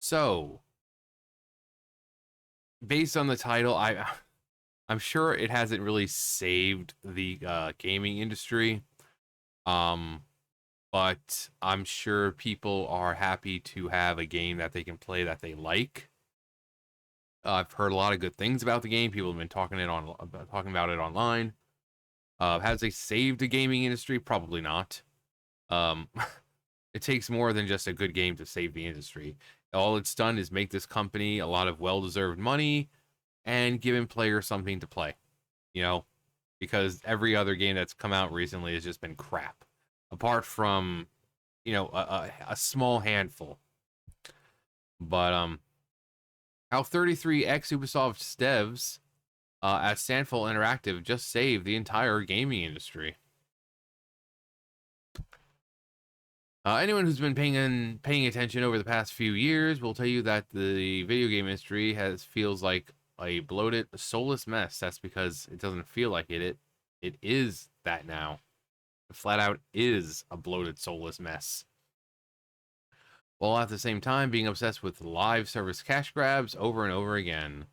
So, based on the title, I'm sure it hasn't really saved the gaming industry. Um, but I'm sure people are happy to have a game that they can play that they like. I've heard a lot of good things about the game. People have been talking about it online. Has it saved the gaming industry? Probably not. Um, it takes more than just a good game to save the industry. All it's done is make this company a lot of well-deserved money and giving players something to play. You know, because every other game that's come out recently has just been crap. Apart from, a small handful. But how 33 ex-Ubisoft devs at Sandfall Interactive just saved the entire gaming industry. Anyone who's been paying attention over the past few years will tell you that the video game industry feels like a bloated, soulless mess. That's because it doesn't feel like it is that now. It flat out is a bloated, soulless mess. While at the same time being obsessed with live service cash grabs over and over again.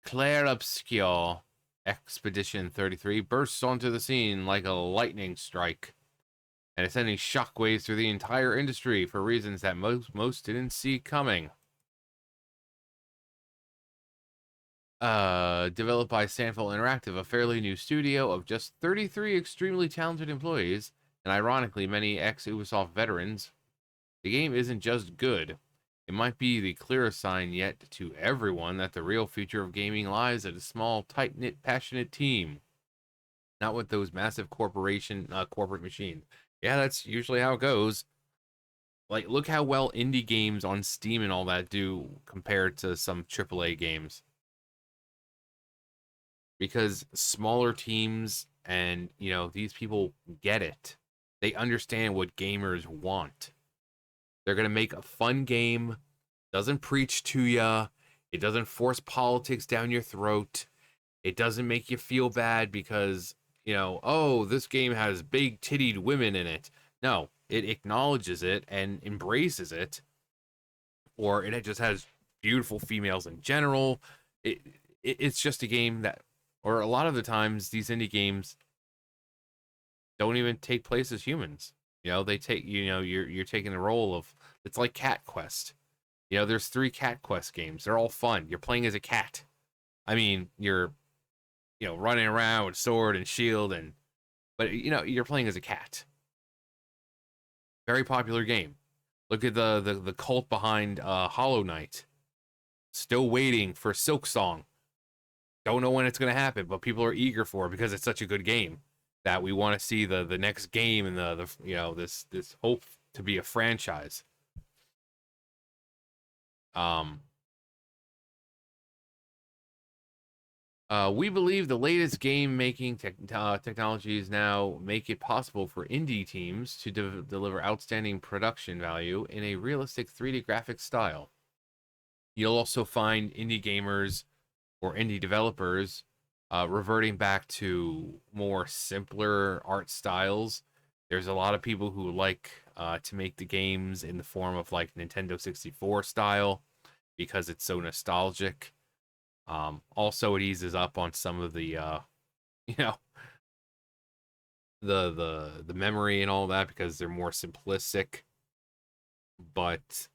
Claire Obscure Expedition 33 bursts onto the scene like a lightning strike, and it's sending shockwaves through the entire industry for reasons that most didn't see coming. Developed by Sandfall Interactive, a fairly new studio of just 33 extremely talented employees, and ironically many ex-Ubisoft veterans, the game isn't just good. It might be the clearest sign yet to everyone that the real future of gaming lies at a small, tight-knit, passionate team, not with those massive corporate machines. Yeah, that's usually how it goes. Like, look how well indie games on Steam and all that do compared to some AAA games. Because smaller teams and, these people get it. They understand what gamers want. They're going to make a fun game, doesn't preach to you, it doesn't force politics down your throat, it doesn't make you feel bad because, oh, this game has big tittied women in it. No, it acknowledges it and embraces it, or it just has beautiful females in general. It's just a game that, or a lot of the times, these indie games don't even take place as humans. They take, you're taking the role of, it's like Cat Quest. There's 3 Cat Quest games. They're all fun. You're playing as a cat. I mean, you're, running around with sword and shield but you're playing as a cat. Very popular game. Look at the cult behind Hollow Knight. Still waiting for Silk Song. Don't know when it's gonna happen, but people are eager for it because it's such a good game that we want to see the next game and this hope to be a franchise. Um, we believe the latest game making technologies now make it possible for indie teams to deliver outstanding production value in a realistic 3D graphic style. You'll also find indie gamers or indie developers reverting back to more simpler art styles. There's a lot of people who like to make the games in the form of like Nintendo 64 style because it's so nostalgic. Also, it eases up on some of the, you know, the memory and all that because they're more simplistic. But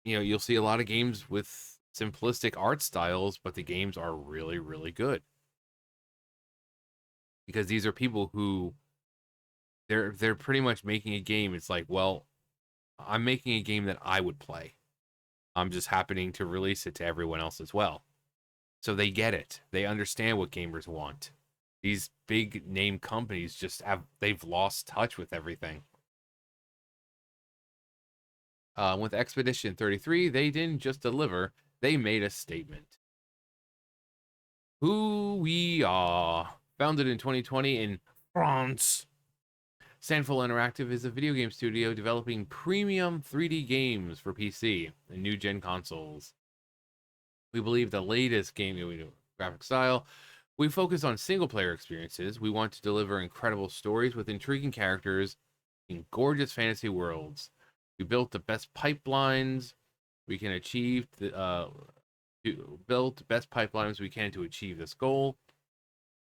you'll see a lot of games with simplistic art styles, but the games are really, really good because these are people who they're pretty much making a game. It's like, well, I'm making a game that I would play. I'm just happening to release it to everyone else as well. So they get it. They understand what gamers want. These big name companies they've lost touch with everything. With Expedition 33, they didn't just deliver, they made a statement. Who we are. Founded in 2020 in France. Sandfall Interactive is a video game studio developing premium 3D games for PC and new gen consoles. We believe the latest game graphic style. We focus on single player experiences. We want to deliver incredible stories with intriguing characters in gorgeous fantasy worlds. We built the best pipelines We can achieve build the best pipelines we can to achieve this goal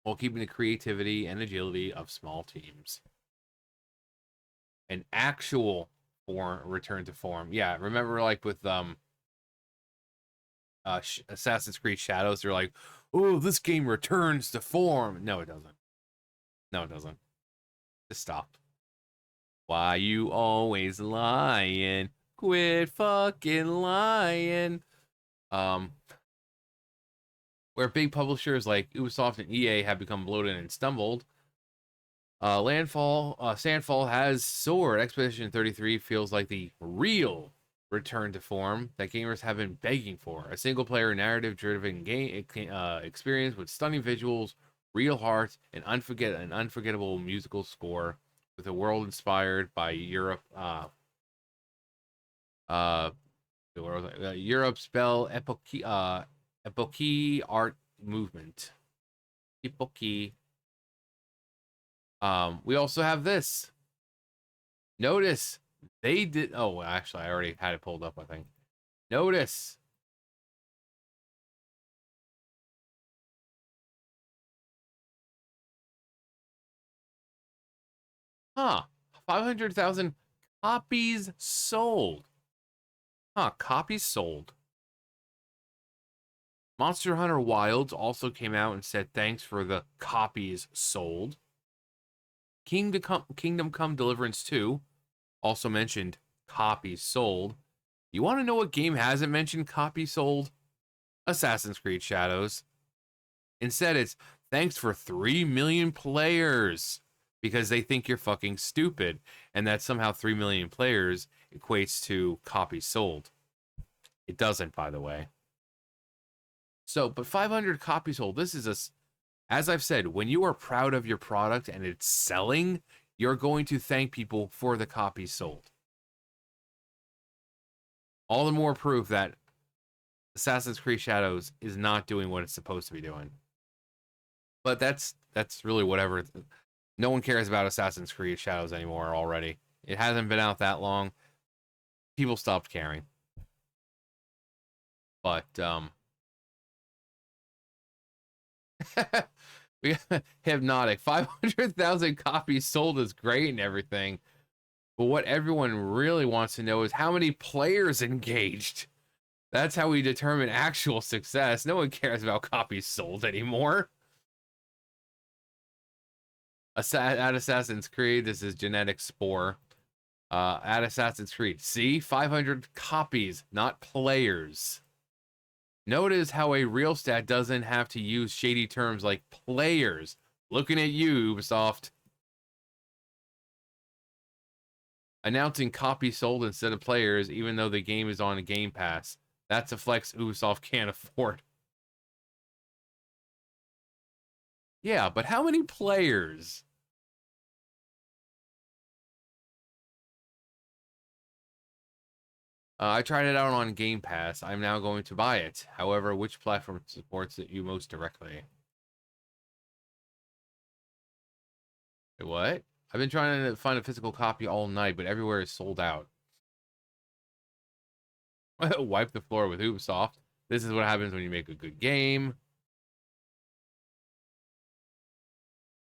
while keeping the creativity and agility of small teams. An actual form return to form. Yeah, remember like with Assassin's Creed Shadows, they're like, "Oh, this game returns to form." No, it doesn't. No, it doesn't. Just stop. Why you always lying? Quit fucking lying. Um, where big publishers like Ubisoft and EA have become bloated and stumbled, Sandfall has soared. Expedition 33 feels like the real return to form that gamers have been begging for. A single-player, narrative-driven game experience with stunning visuals, real heart, and an unforgettable musical score, with a world inspired by uh, Europe's Belle Epoque art movement. Epoque. We also have this. Notice they did. Oh, actually, I already had it pulled up, I think. Notice. Huh. 500,000 copies sold. Huh. Copies sold. Monster Hunter Wilds also came out and said thanks for the copies sold. Kingdom Come Deliverance 2 also mentioned copies sold. You want to know what game hasn't mentioned copies sold? Assassin's Creed Shadows. Instead, it's thanks for 3 million players because they think you're fucking stupid and that somehow 3 million players equates to copies sold. It doesn't, by the way. So, but 500 copies sold. This is as I've said, when you are proud of your product and it's selling, you're going to thank people for the copies sold. All the more proof that Assassin's Creed Shadows is not doing what it's supposed to be doing. But that's really whatever. No one cares about Assassin's Creed Shadows anymore already. It hasn't been out that long. People stopped caring. But we Hypnotic 500,000 copies sold is great and everything. But what everyone really wants to know is how many players engaged. That's how we determine actual success. No one cares about copies sold anymore. At Assassin's Creed, this is Genetic Spore. At Assassin's Creed, see, 500 copies, not players. Notice how a real stat doesn't have to use shady terms like players. Looking at you, Ubisoft. Announcing copies sold instead of players, even though the game is on a Game Pass. That's a flex Ubisoft can't afford. Yeah, but how many players? I tried it out on Game Pass. I'm now going to buy it. However, which platform supports it you most directly? Wait, what? I've been trying to find a physical copy all night, but everywhere is sold out. Wipe the floor with Ubisoft. This is what happens when you make a good game.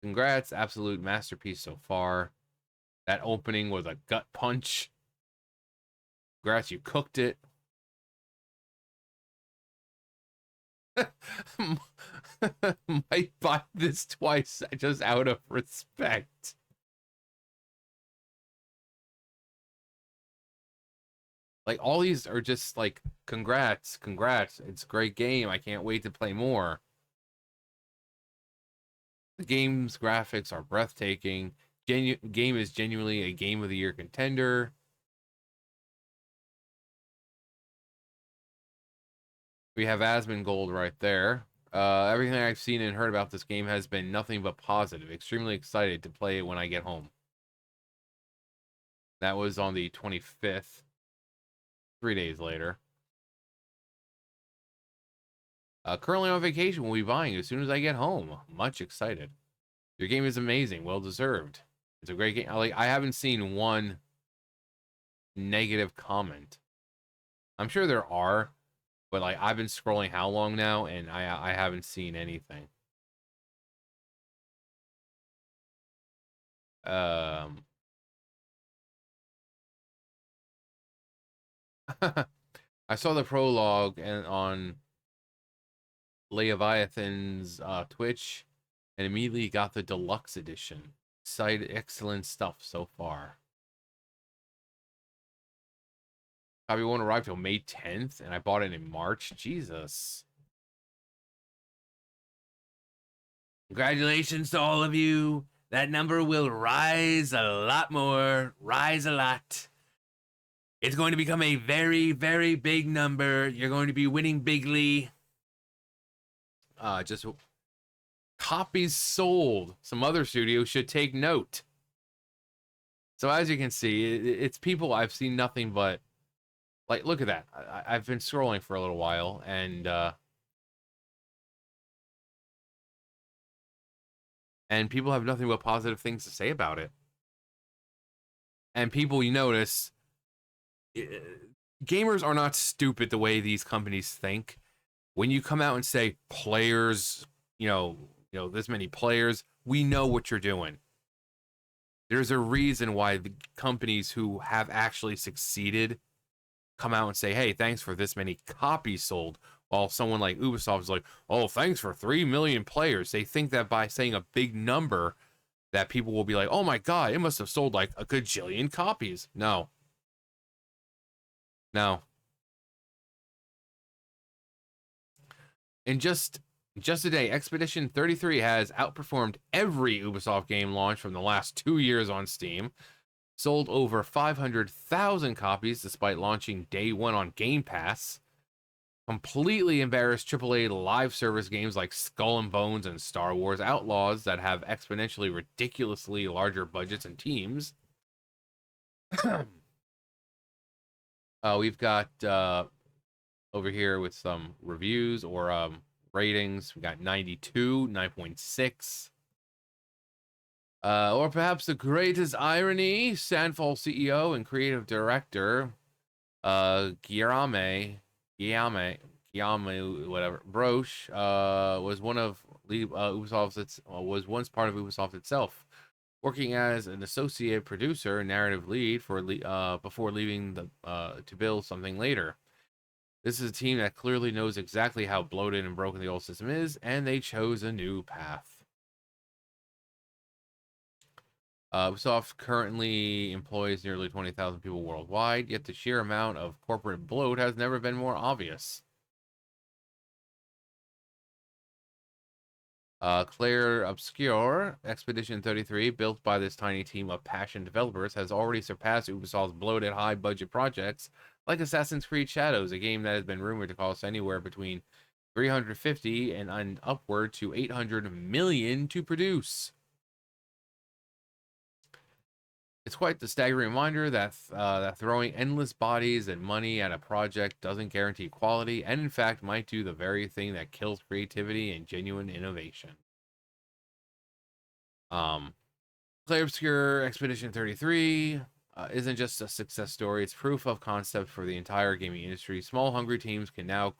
Congrats, absolute masterpiece so far. That opening was a gut punch. Congrats, you cooked it. Might buy this twice just out of respect. Like, all these are just like, congrats, congrats. It's a great game. I can't wait to play more. The game's graphics are breathtaking. Game is genuinely a game of the year contender. We have Asmongold right there. Everything I've seen and heard about this game has been nothing but positive. Extremely excited to play it when I get home. That was on the 25th, 3 days later. Currently on vacation, we'll be buying as soon as I get home. Much excited. Your game is amazing, well deserved. It's a great game. I haven't seen one negative comment. I'm sure there are, but like I've been scrolling how long now, and I haven't seen anything. Um, I saw the prologue and on Leviathan's Twitch, and immediately got the deluxe edition. Side excellent stuff so far. Copy won't arrive till May 10th, and I bought it in March. Jesus. Congratulations to all of you. That number will rise a lot more. Rise a lot. It's going to become a very, very big number. You're going to be winning bigly. Just copies sold. Some other studios should take note. So as you can see, it's people I've seen nothing but, like, look at that. I've been scrolling for a little while, and people have nothing but positive things to say about it. And people, you notice, gamers are not stupid the way these companies think. When you come out and say players, this many players, we know what you're doing. There's a reason why the companies who have actually succeeded come out and say, hey, thanks for this many copies sold. While someone like Ubisoft is like, oh, thanks for 3 million players. They think that by saying a big number, that people will be like, oh my God, it must have sold like a gajillion copies. No. No. And just today, Expedition 33 has outperformed every Ubisoft game launch from the last 2 years on Steam. Sold over 500,000 copies despite launching day one on Game Pass. Completely embarrassed AAA live service games like Skull and Bones and Star Wars Outlaws that have exponentially ridiculously larger budgets and teams. We've got over here with some reviews or ratings. We got 92, 9.6. Or perhaps the greatest irony, Sandfall CEO and creative director, Guillaume, whatever, Broche, was one of Ubisoft's, was once part of Ubisoft itself, working as an associate producer and narrative lead before leaving to build something later. This is a team that clearly knows exactly how bloated and broken the old system is, and they chose a new path. Ubisoft currently employs nearly 20,000 people worldwide, yet the sheer amount of corporate bloat has never been more obvious. Claire Obscure, Expedition 33, built by this tiny team of passionate developers, has already surpassed Ubisoft's bloated high-budget projects like Assassin's Creed Shadows, a game that has been rumored to cost anywhere between 350 and upward to 800 million to produce. It's quite the staggering reminder that throwing endless bodies and money at a project doesn't guarantee quality, and in fact might do the very thing that kills creativity and genuine innovation. Play Obscure Expedition 33 isn't just a success story, it's proof of concept for the entire gaming industry. Small, hungry teams can now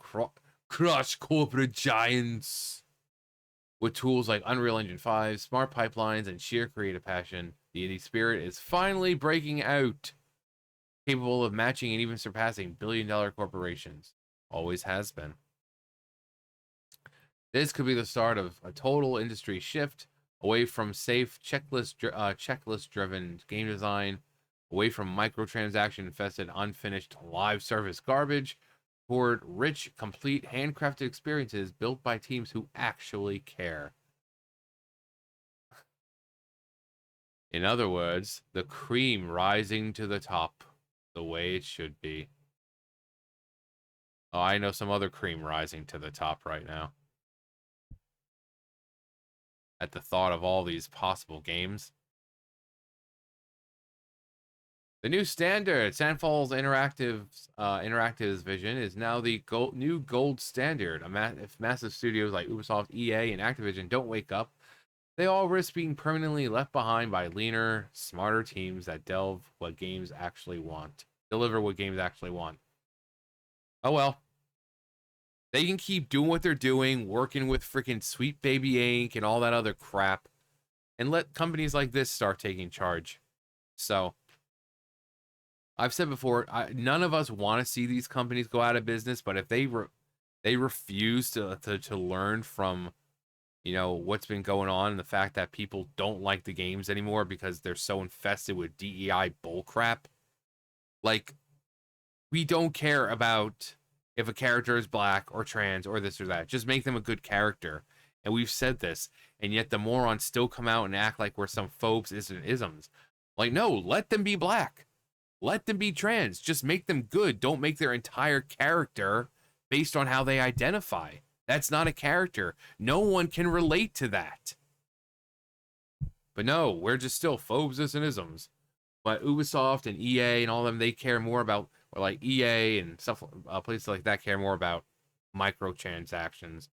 crush corporate giants with tools like Unreal Engine 5, smart pipelines, and sheer creative passion. The indie spirit is finally breaking out, capable of matching and even surpassing billion-dollar corporations. Always has been. This could be the start of a total industry shift away from safe checklist-driven game design, away from microtransaction-infested, unfinished live service garbage, toward rich, complete, handcrafted experiences built by teams who actually care. In other words, the cream rising to the top, the way it should be. Oh, I know some other cream rising to the top right now at the thought of all these possible games. The new standard, Sandfall's Interactive's vision, is now the new gold standard. If massive studios like Ubisoft, EA, and Activision don't wake up, they all risk being permanently left behind by leaner, smarter teams that deliver what games actually want. Oh well. They can keep doing what they're doing, working with freaking Sweet Baby Inc. and all that other crap, and let companies like this start taking charge. So, I've said before, none of us want to see these companies go out of business, but if they refuse to learn from, you know, what's been going on and the fact that people don't like the games anymore because they're so infested with DEI bullcrap. Like, we don't care about if a character is black or trans or this or that. Just make them a good character. And we've said this, and yet the morons still come out and act like we're some phobes and isms. Like, no, let them be black. Let them be trans. Just make them good. Don't make their entire character based on how they identify. That's not a character. No one can relate to that. But no, we're just still phobes and isms. But Ubisoft and EA and all of them, they care more about, or like EA and stuff, places like that care more about microtransactions.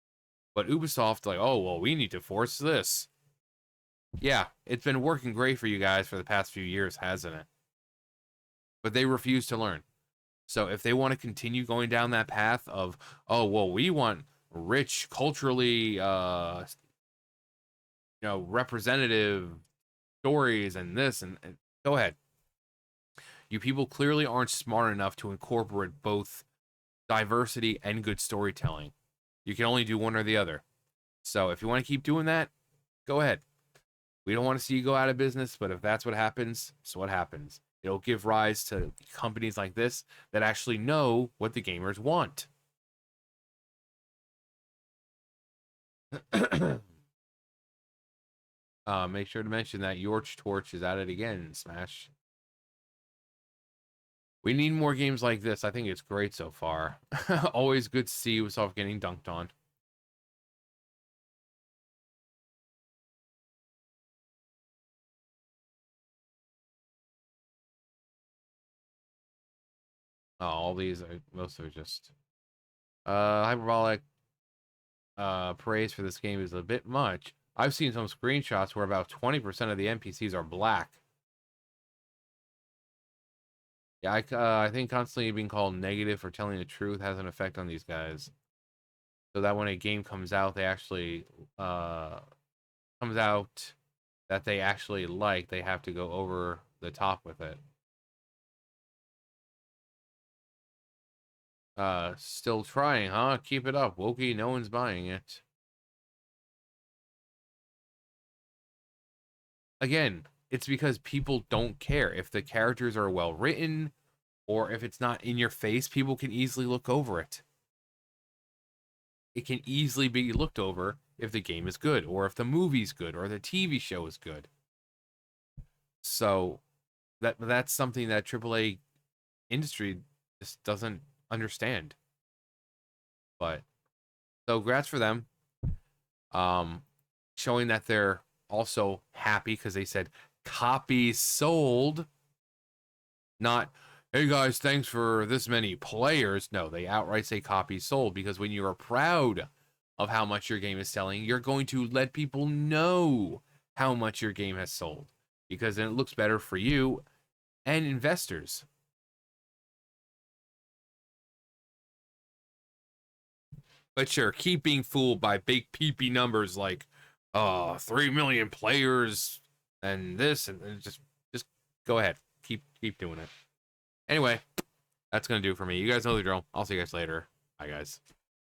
But Ubisoft, like, oh, well, we need to force this. Yeah, it's been working great for you guys for the past few years, hasn't it? But they refuse to learn. So if they want to continue going down that path of, oh, well, we want rich, culturally, representative stories and this, and go ahead. You people clearly aren't smart enough to incorporate both diversity and good storytelling. You can only do one or the other. So if you want to keep doing that, go ahead. We don't want to see you go out of business, but if that's what happens, so what happens. It'll give rise to companies like this that actually know what the gamers want. Make sure to mention that Yorch Torch is at it again, Smash. We need more games like this. I think it's great so far. Always good to see Ubisoft getting dunked on. All these are, most are just hyperbolic praise for this game is a bit much. I've seen some screenshots where about 20% of the NPCs are black. Yeah, I think constantly being called negative for telling the truth has an effect on these guys. So that when a game comes out, they actually comes out that they actually like, they have to go over the top with it. Still trying, huh? Keep it up, Wokey. No one's buying it. Again, it's because people don't care. If the characters are well written or if it's not in your face, people can easily look over it. It can easily be looked over if the game is good or if the movie's good or the TV show is good. So that's something that AAA industry just doesn't understand. But so congrats for them. Showing that they're also happy because they said copies sold, not hey guys, thanks for this many players. No, they outright say copies sold because when you are proud of how much your game is selling, you're going to let people know how much your game has sold because then it looks better for you and investors. But sure, keep being fooled by big peepee numbers like 3 million players and this and just go ahead. Keep doing it. Anyway, that's gonna do it for me. You guys know the drill. I'll see you guys later. Bye guys.